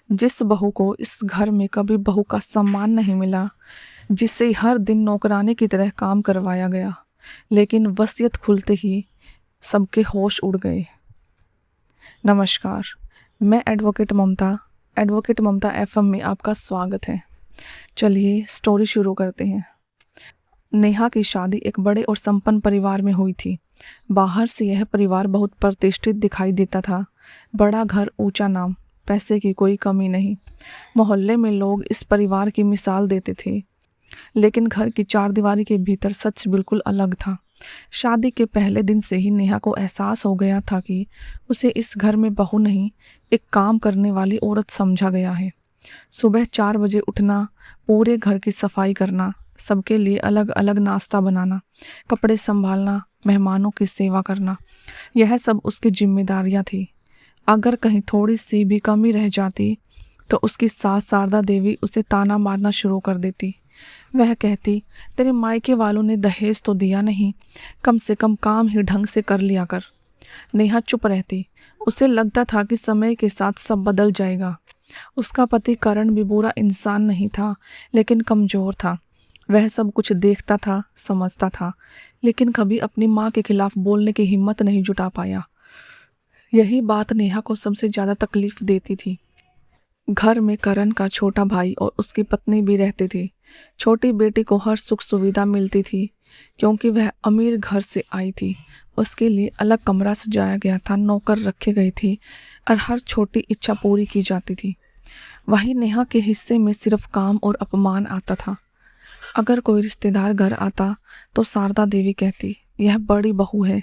जिस बहू को इस घर में कभी बहू का सम्मान नहीं मिला, जिसे हर दिन नौकरानी की तरह काम करवाया गया, लेकिन वसीयत खुलते ही सबके होश उड़ गए। नमस्कार, मैं एडवोकेट ममता एफएम में आपका स्वागत है। चलिए स्टोरी शुरू करते हैं। नेहा की शादी एक बड़े और संपन्न परिवार में हुई थी। बाहर से यह परिवार बहुत प्रतिष्ठित दिखाई देता था। बड़ा घर, ऊंचा नाम, पैसे की कोई कमी नहीं। मोहल्ले में लोग इस परिवार की मिसाल देते थे। लेकिन घर की चारदीवारी के भीतर सच बिल्कुल अलग था। शादी के पहले दिन से ही नेहा को एहसास हो गया था कि उसे इस घर में बहू नहीं, एक काम करने वाली औरत समझा गया है। सुबह 4 बजे उठना, पूरे घर की सफाई करना, सबके लिए अलग अलग नाश्ता बनाना, कपड़े संभालना, मेहमानों की सेवा करना, यह सब उसकी जिम्मेदारियां थी। अगर कहीं थोड़ी सी भी कमी रह जाती तो उसकी सास शारदा देवी उसे ताना मारना शुरू कर देती। वह कहती, तेरे मायके वालों ने दहेज तो दिया नहीं, कम से कम काम ही ढंग से कर लिया कर। नेहा चुप रहती। उसे लगता था कि समय के साथ सब बदल जाएगा। उसका पति करण भी बुरा इंसान नहीं था, लेकिन कमजोर था। वह सब कुछ देखता था, समझता था, लेकिन कभी अपनी माँ के खिलाफ बोलने की हिम्मत नहीं जुटा पाया। यही बात नेहा को सबसे ज्यादा तकलीफ देती थी। घर में करण का छोटा भाई और उसकी पत्नी भी रहते थे। छोटी बेटी को हर सुख सुविधा मिलती थी, क्योंकि वह अमीर घर से आई थी। उसके लिए अलग कमरा सजाया गया था, नौकर रखे गए थे और हर छोटी इच्छा पूरी की जाती थी। वहीं नेहा के हिस्से में सिर्फ काम और अपमान आता था। अगर कोई रिश्तेदार घर आता तो शारदा देवी कहती, यह बड़ी बहू है,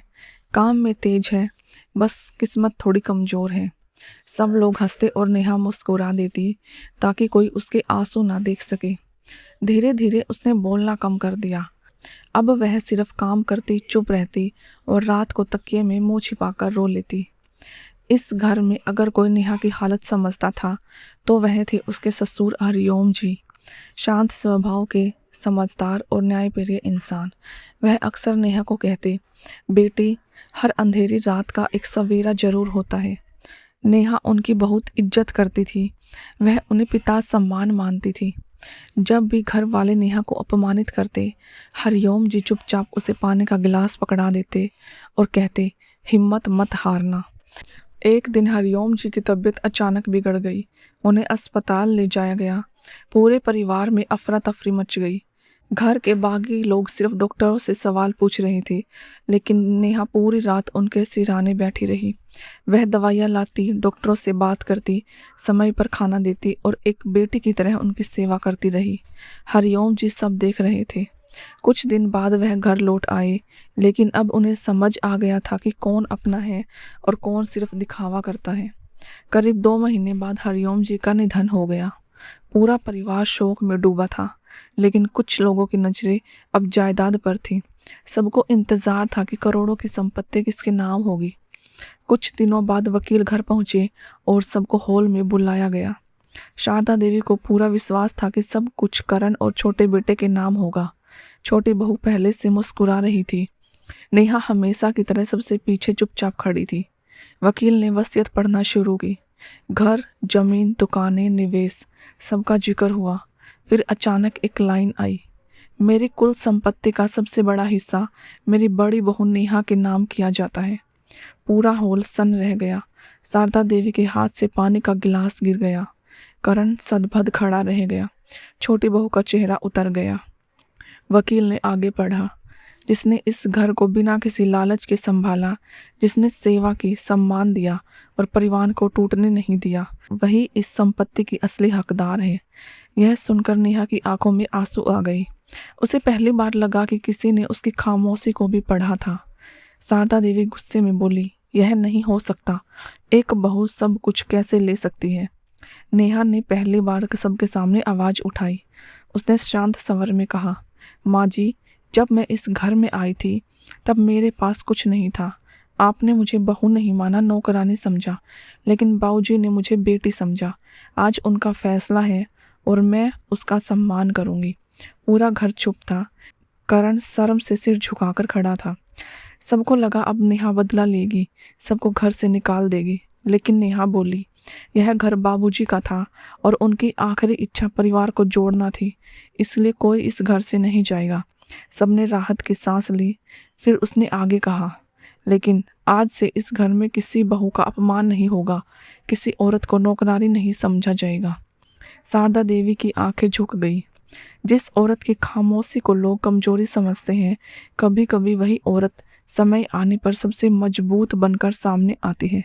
काम में तेज है, बस किस्मत थोड़ी कमजोर है। सब लोग हंसते और नेहा मुस्कुरा देती ताकि कोई उसके आंसू ना देख सके। धीरे धीरे उसने बोलना कम कर दिया। अब वह सिर्फ काम करती, चुप रहती और रात को तकिए में मुंह छिपाकर रो लेती। इस घर में अगर कोई नेहा की हालत समझता था तो वह थे उसके ससुर हरिओम जी। शांत स्वभाव के, समझदार और न्यायप्रिय इंसान। वह अक्सर नेहा को कहते, बेटी, हर अंधेरी रात का एक सवेरा जरूर होता है। नेहा उनकी बहुत इज्जत करती थी। वह उन्हें पिता सम्मान मानती थी। जब भी घर वाले नेहा को अपमानित करते, हरिओम जी चुपचाप उसे पानी का गिलास पकड़ा देते और कहते, हिम्मत मत हारना। एक दिन हरिओम जी की तबीयत अचानक बिगड़ गई। उन्हें अस्पताल ले जाया गया। पूरे परिवार में अफरा तफरी मच गई। घर के बाकी लोग सिर्फ डॉक्टरों से सवाल पूछ रहे थे, लेकिन नेहा पूरी रात उनके सिरहाने बैठी रही। वह दवाइयाँ लाती, डॉक्टरों से बात करती, समय पर खाना देती और एक बेटी की तरह उनकी सेवा करती रही। हरिओम जी सब देख रहे थे। कुछ दिन बाद वह घर लौट आए, लेकिन अब उन्हें समझ आ गया था कि कौन अपना है और कौन सिर्फ दिखावा करता है। करीब 2 महीने बाद हरिओम जी का निधन हो गया। पूरा परिवार शोक में डूबा था, लेकिन कुछ लोगों की नजरें अब जायदाद पर थी। सबको इंतजार था कि करोड़ों की संपत्ति किसके नाम होगी। कुछ दिनों बाद वकील घर पहुंचे और सबको हॉल में बुलाया गया। शारदा देवी को पूरा विश्वास था कि सब कुछ करण और छोटे बेटे के नाम होगा। छोटी बहू पहले से मुस्कुरा रही थी। नेहा हमेशा की तरह सबसे पीछे चुपचाप खड़ी थी। वकील ने वसीयत पढ़ना शुरू की। घर, जमीन, दुकानें, निवेश, सबका जिक्र हुआ। फिर अचानक एक लाइन आई, मेरी कुल संपत्ति का सबसे बड़ा हिस्सा मेरी बड़ी बहू नेहा के नाम किया जाता है। पूरा हॉल सन्न रह गया। शारदा देवी के हाथ से पानी का गिलास गिर गया। करण सदबद खड़ा रह गया। छोटी बहू का चेहरा उतर गया। वकील ने आगे पढ़ा, जिसने इस घर को बिना किसी लालच के संभाला, जिसने सेवा की, सम्मान दिया और परिवार को टूटने नहीं दिया, वही इस संपत्ति की असली हकदार है। यह सुनकर नेहा की आंखों में आंसू आ गए। उसे पहली बार लगा कि किसी ने उसकी खामोशी को भी पढ़ा था। शारदा देवी गुस्से में बोली, यह नहीं हो सकता। एक बहू सब कुछ कैसे ले सकती है? नेहा ने पहली बार सबके सामने आवाज उठाई। उसने शांत स्वर में कहा, माँ जी, जब मैं इस घर में आई थी तब मेरे पास कुछ नहीं था। आपने मुझे बहू नहीं माना, नौकरानी समझा, लेकिन बाबूजी ने मुझे बेटी समझा। आज उनका फैसला है और मैं उसका सम्मान करूंगी। पूरा घर चुप था। करण शर्म से सिर झुकाकर खड़ा था। सबको लगा अब नेहा बदला लेगी, सबको घर से निकाल देगी, लेकिन नेहा बोली, यह घर बाबूजी का था और उनकी आखिरी इच्छा परिवार को जोड़ना थी, इसलिए कोई इस घर से नहीं जाएगा। सबने राहत की सांस ली। फिर उसने आगे कहा, लेकिन आज से इस घर में किसी बहू का अपमान नहीं होगा, किसी औरत को नौकरानी नहीं समझा जाएगा। शारदा देवी की आंखें झुक गई। जिस औरत की खामोशी को लोग कमजोरी समझते हैं, कभी कभी वही औरत समय आने पर सबसे मजबूत बनकर सामने आती है।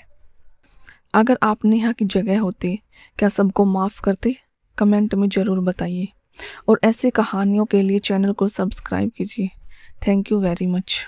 अगर आप नेहा की जगह होते, क्या सबको माफ़ करते? कमेंट में ज़रूर बताइए और ऐसे कहानियों के लिए चैनल को सब्सक्राइब कीजिए। Thank you very much.